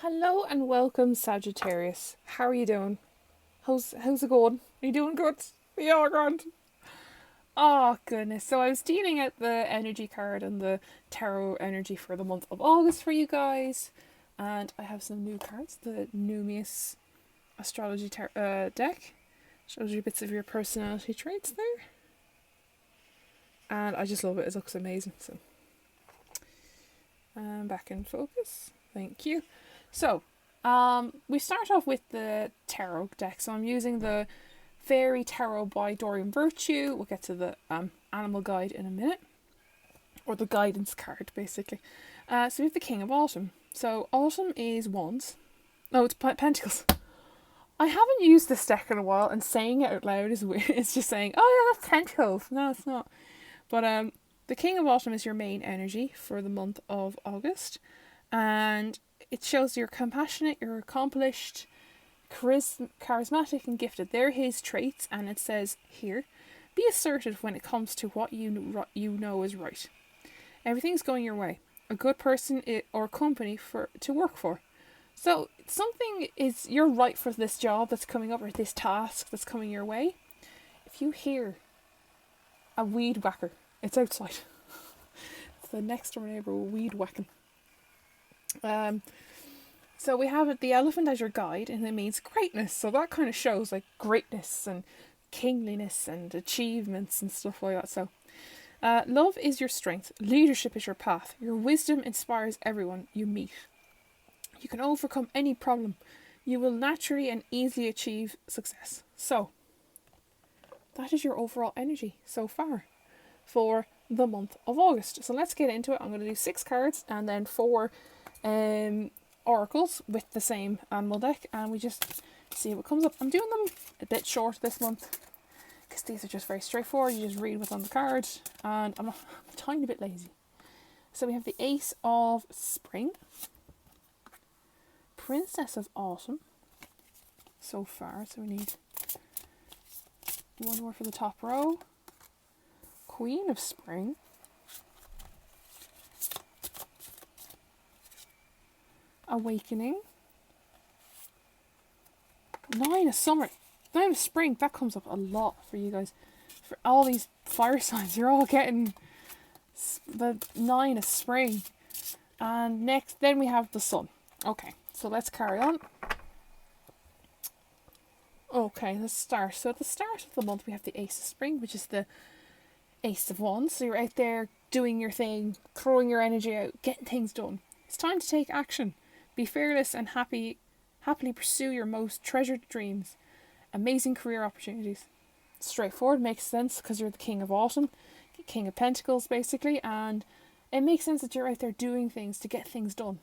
Hello and welcome, Sagittarius. How are you doing? How's it going? Are you doing good? We are grand. Oh goodness. So I was dealing out the energy card and the tarot energy for the month of August for you guys. And I have some new cards, the Numius astrology deck. Shows you bits of your personality traits there. And I just love it. It looks amazing. So back in focus. Thank you. So, we start off with the tarot deck. So I'm using the Fairy Tarot by Dorian Virtue. We'll get to the animal guide in a minute. Or the guidance card, basically. So we have the King of Autumn. So Autumn is wands. No, it's pentacles. I haven't used this deck in a while, and saying it out loud is weird. It's just saying, oh yeah, that's pentacles. No, it's not. But the King of Autumn is your main energy for the month of August. And it shows you're compassionate, you're accomplished, charismatic and gifted. They're his traits, and it says here, be assertive when it comes to what you know is right. Everything's going your way. A good person or company to work for. So something is, you're right for this job that's coming up or this task that's coming your way. If you hear a weed whacker, it's outside. It's the next door neighbour weed whacking. So we have the elephant as your guide, and it means greatness. So that kind of shows like greatness and kingliness and achievements and stuff like that. So love is your strength. Leadership is your path. Your wisdom inspires everyone you meet. You can overcome any problem. You will naturally and easily achieve success. So that is your overall energy so far for the month of August. So let's get into it. I'm going to do 6 cards and then 4 oracles with the same animal deck, and we just see what comes up. I'm doing them a bit short this month because these are just very straightforward. You just read what's on the card, and I'm a tiny bit lazy. So we have the Ace of Spring, Princess of Autumn so far, so we need one more for the top row, Queen of Spring, Awakening, 9 of Summer, 9 of Spring. That comes up a lot for you guys. For all these fire signs, you're all getting the 9 of Spring. And next, then we have the Sun. Okay, so let's carry on. Okay, let's start. So at the start of the month, we have the Ace of Spring, which is the Ace of Wands. So you're out there doing your thing, throwing your energy out, getting things done. It's time to take action. Be fearless and happily pursue your most treasured dreams. Amazing career opportunities. Straightforward, makes sense because you're the King of Autumn, King of Pentacles basically, and it makes sense that you're out there doing things to get things done.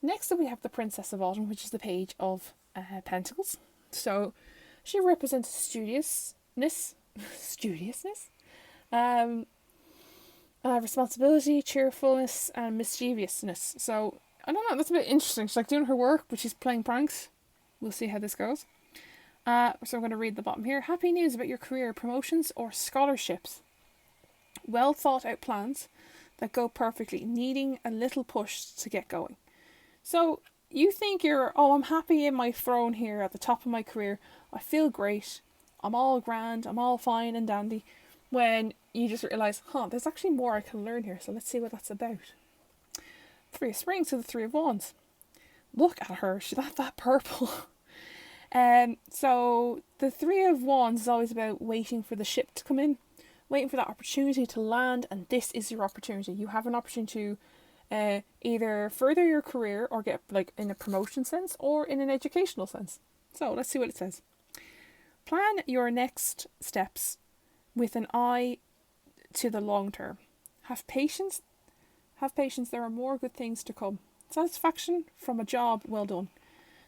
Next up we have the Princess of Autumn, which is the Page of Pentacles. So she represents studiousness, responsibility, cheerfulness, and mischievousness. So I don't know, that's a bit interesting. She's like doing her work, but she's playing pranks. We'll see how this goes. So I'm going to read the bottom here. Happy news about your career, promotions or scholarships. Well thought out plans that go perfectly, needing a little push to get going. So you think I'm happy in my throne here at the top of my career. I feel great. I'm all grand. I'm all fine and dandy. When you just realise, there's actually more I can learn here. So let's see what that's about. 3 of Spring to the 3 of Wands. Look at her. She's that purple. So the 3 of Wands is always about waiting for the ship to come in. Waiting for that opportunity to land. And this is your opportunity. You have an opportunity to either further your career or get like in a promotion sense or in an educational sense. So let's see what it says. Plan your next steps with an eye to the long term. Have patience. There are more good things to come. Satisfaction from a job well done.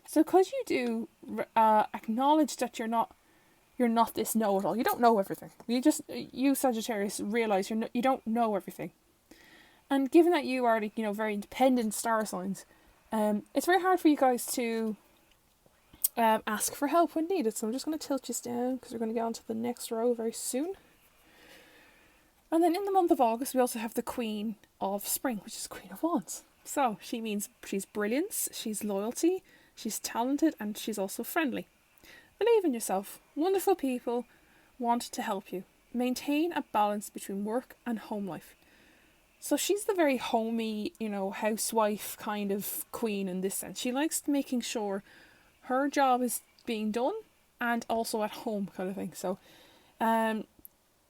So because you do acknowledge that you're not this know-it-all. You don't know everything. You Sagittarius realise you don't know everything. And given that you are very independent star signs, it's very hard for you guys to ask for help when needed. So I'm just going to tilt you down because we're going to get on to the next row very soon. And then in the month of August, we also have the Queen of Spring, which is Queen of Wands. So she means she's brilliance, she's loyalty, she's talented, and she's also friendly. Believe in yourself. Wonderful people want to help you. Maintain a balance between work and home life. So she's the very homey, housewife kind of queen in this sense. She likes making sure her job is being done and also at home kind of thing. So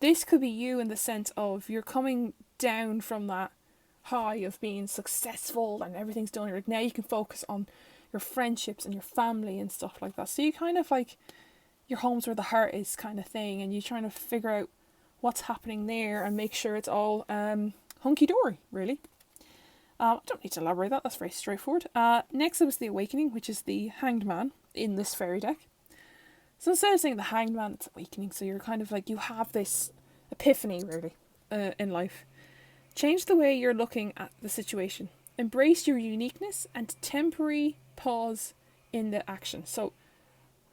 this could be you in the sense of you're coming down from that high of being successful and everything's done. Now you can focus on your friendships and your family and stuff like that. So you kind of like, your home's where the heart is kind of thing, and you're trying to figure out what's happening there and make sure it's all hunky-dory, really. I don't need to elaborate that, that's very straightforward. Next up is the Awakening, which is the Hanged Man in this fairy deck. So instead of saying the Hanged Man, it's Awakening, so you're kind of like, you have this epiphany, really, in life. Change the way you're looking at the situation. Embrace your uniqueness and temporary pause in the action. So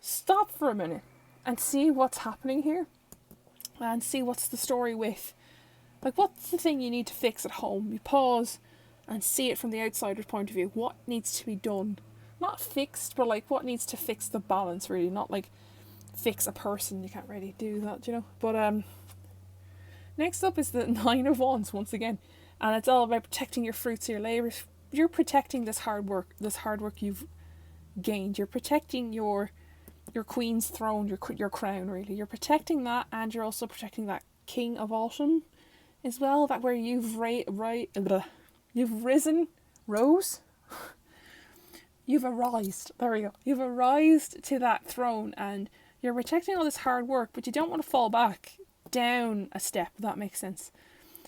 stop for a minute and see what's happening here and see what's the story with, like, what's the thing you need to fix at home. You pause and see it from the outsider's point of view. What needs to be done? Not fixed, but like what needs to fix the balance, really. Not like fix a person. You can't really do that, But next up is the Nine of Wands once again, and it's all about protecting your fruits of your labour. You're protecting this hard work you've gained. You're protecting your queen's throne, your crown, really. You're protecting that, and you're also protecting that King of Autumn as well. That where you've you've arised. There we go. You've arised to that throne, and you're protecting all this hard work, but you don't want to fall back down a step, if that makes sense.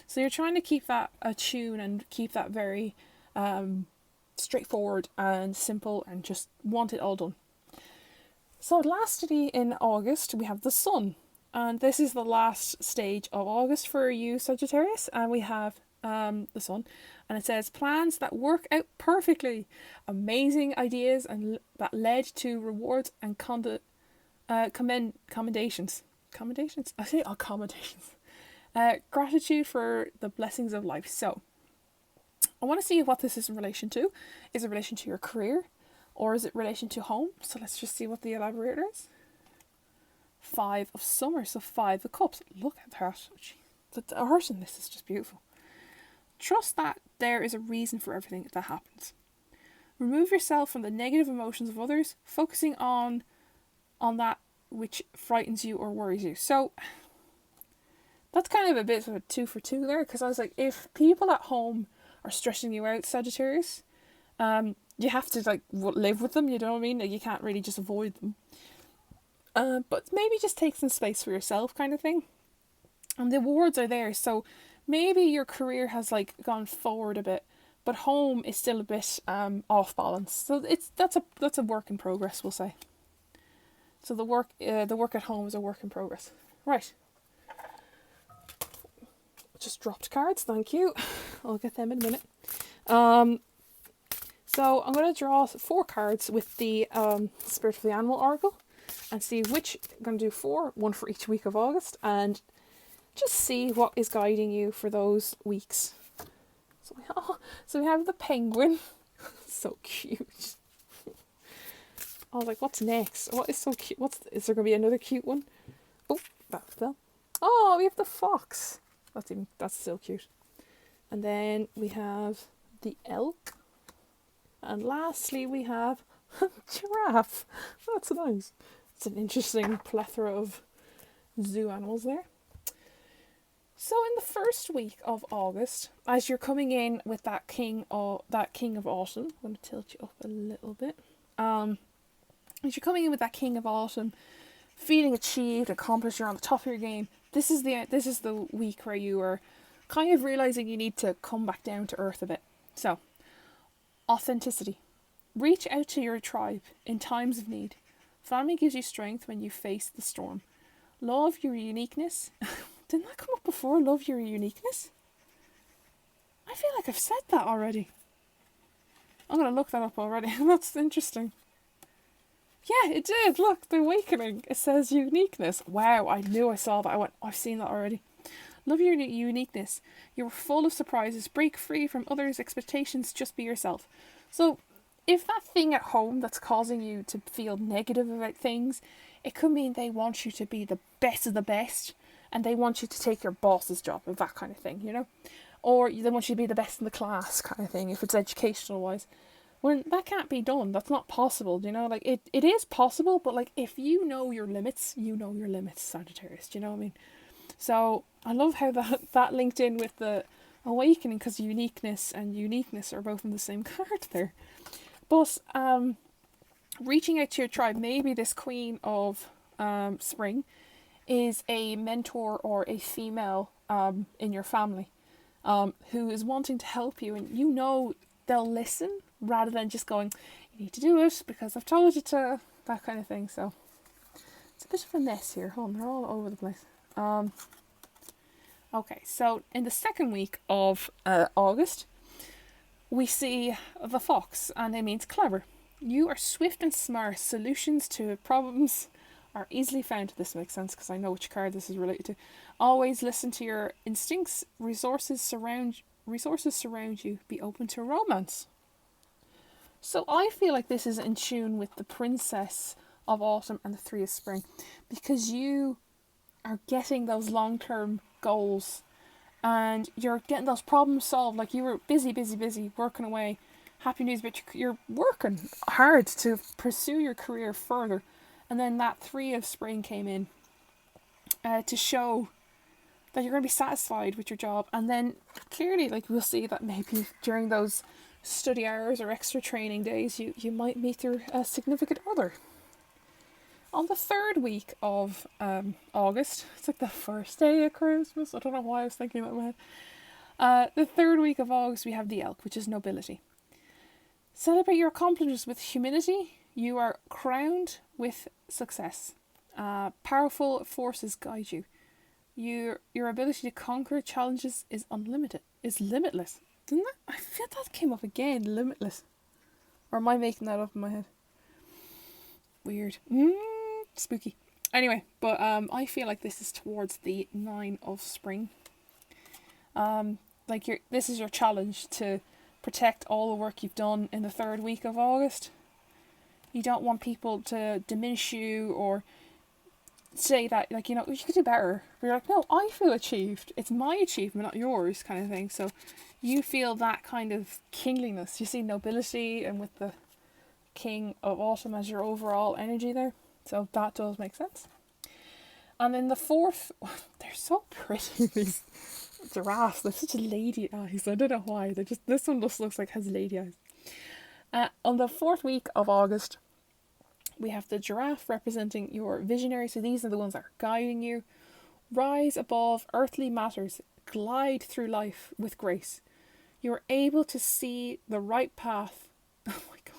So you're trying to keep that attuned and keep that very straightforward and simple and just want it all done. So lastly in August we have the Sun, and this is the last stage of August for you, Sagittarius, and we have the Sun, and it says plans that work out perfectly, amazing ideas and that led to rewards and commendations. I say accommodations. Gratitude for the blessings of life. So I want to see what this is in relation to. Is it in relation to your career, or is it in relation to home? So let's just see what the elaborator is. 5 of Summer, so 5 of Cups. Look at that. The art in this is just beautiful. Trust that there is a reason for everything that happens. Remove yourself from the negative emotions of others, focusing on that which frightens you or worries you. So that's kind of a bit of a 2 for 2 there, because I was like, if people at home are stressing you out, Sagittarius, you have to like live with them, you know what I mean? Like, you can't really just avoid them. But maybe just take some space for yourself kind of thing. And the awards are there, so maybe your career has like gone forward a bit, but home is still a bit off balance. So that's a work in progress, we'll say. So the work at home is a work in progress. Right. Just dropped cards, thank you. I'll get them in a minute. So I'm going to draw 4 cards with the Spirit of the Animal Oracle and see which. I'm going to do 4, one for each week of August, and just see what is guiding you for those weeks. So we have the penguin. So cute. I was like, what's next? What is so cute? Is there going to be another cute one? Oh, that fell. Oh, we have the fox. That's still cute. And then we have the elk. And lastly, we have a giraffe. That's nice. It's an interesting plethora of zoo animals there. So in the first week of August, as you're coming in with that King of Autumn, I'm going to tilt you up a little bit. As you're coming in with that King of Autumn, feeling achieved, accomplished, you're on the top of your game. This is the week where you are kind of realizing you need to come back down to earth a bit. So, authenticity. Reach out to your tribe in times of need. Family gives you strength when you face the storm. Love your uniqueness. Didn't that come up before? Love your uniqueness? I feel like I've said that already. I'm going to look that up already. That's interesting. Yeah, it did. Look, the Awakening. It says uniqueness. Wow, I knew I saw that. I went, I've seen that already. Love your uniqueness. You're full of surprises. Break free from others' expectations. Just be yourself. So, if that thing at home that's causing you to feel negative about things, it could mean they want you to be the best of the best, and they want you to take your boss's job, and that kind of thing, you know? Or they want you to be the best in the class, kind of thing, if it's educational wise. When that can't be done, that's not possible, you know? Like, it is possible, but, like, if you know your limits, Sagittarius, do you know what I mean? So, I love how that linked in with the awakening, because uniqueness and uniqueness are both in the same card there. But, reaching out to your tribe, maybe this Queen of Spring is a mentor or a female in your family who is wanting to help you, and you know they'll listen rather than just going, you need to do it because I've told you to, that kind of thing. So it's a bit of a mess here. Hold on, they're all over the place. Okay, so in the second week of August, we see the fox, and it means clever. You are swift and smart. Solutions to problems are easily found. This makes sense because I know which card this is related to. Always listen to your instincts. Resources surround you. Be open to romance. So I feel like this is in tune with the Princess of Autumn and the Three of Spring, because you are getting those long-term goals and you're getting those problems solved. Like, you were busy working away. Happy news, but you're working hard to pursue your career further. And then that Three of Spring came in to show that you're going to be satisfied with your job. And then clearly, like, we'll see that maybe during those study hours or extra training days, you might meet your significant other. On the third week of August, it's like the first day of Christmas. I don't know why I was thinking that in my head. The third week of August, we have the Elk, which is nobility. Celebrate your accomplishments with humility. You are crowned with success. Powerful forces guide you. Your ability to conquer challenges is limitless. Didn't that? I feel that came up again, limitless. Or am I making that up in my head? Weird. Spooky. Anyway, but I feel like this is towards the 9 of Spring. This is your challenge to protect all the work you've done in the third week of August. You don't want people to diminish you or say that, like, you know, you could do better. But you're like, no, I feel achieved. It's my achievement, not yours, kind of thing. So you feel that kind of kingliness. You see nobility, and with the King of Autumn as your overall energy there. So that does make sense. And then the fourth, they're so pretty, these giraffes. They're such lady eyes. I don't know why. This one just looks like it has lady eyes. On the fourth week of August, we have the giraffe representing your visionary. So these are the ones that are guiding you. Rise above earthly matters. Glide through life with grace. You're able to see the right path. Oh my God.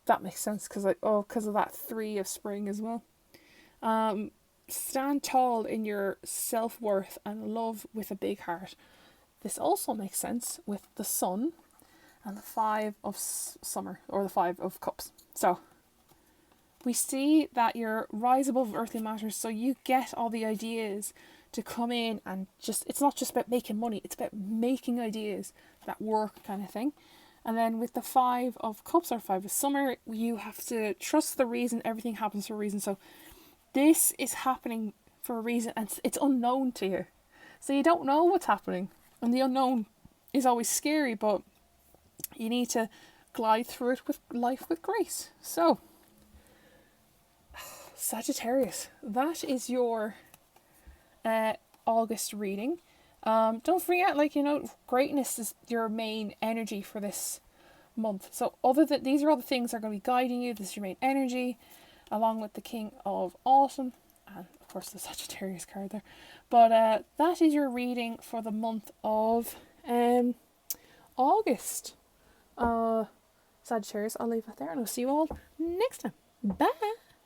That makes sense because of that 3 of Spring as well. Stand tall in your self-worth and love with a big heart. This also makes sense with the Sun and the 5 of Summer, or the 5 of Cups. So we see that you're rise above earthly matters, so you get all the ideas to come in and it's not just about making money, it's about making ideas that work, kind of thing. And then with the 5 of Cups or 5 of Summer, you have to trust the reason. Everything happens for a reason. So this is happening for a reason, and it's unknown to you. So you don't know what's happening. And the unknown is always scary, but you need to glide through it with life with grace. So, Sagittarius, that is your August reading. Don't forget, greatness is your main energy for this month. So these are all the things that are going to be guiding you. This is your main energy, along with the King of Autumn, and of course the Sagittarius card there. But that is your reading for the month of August. Sagittarius, I'll leave it there, and I'll see you all next time. Bye!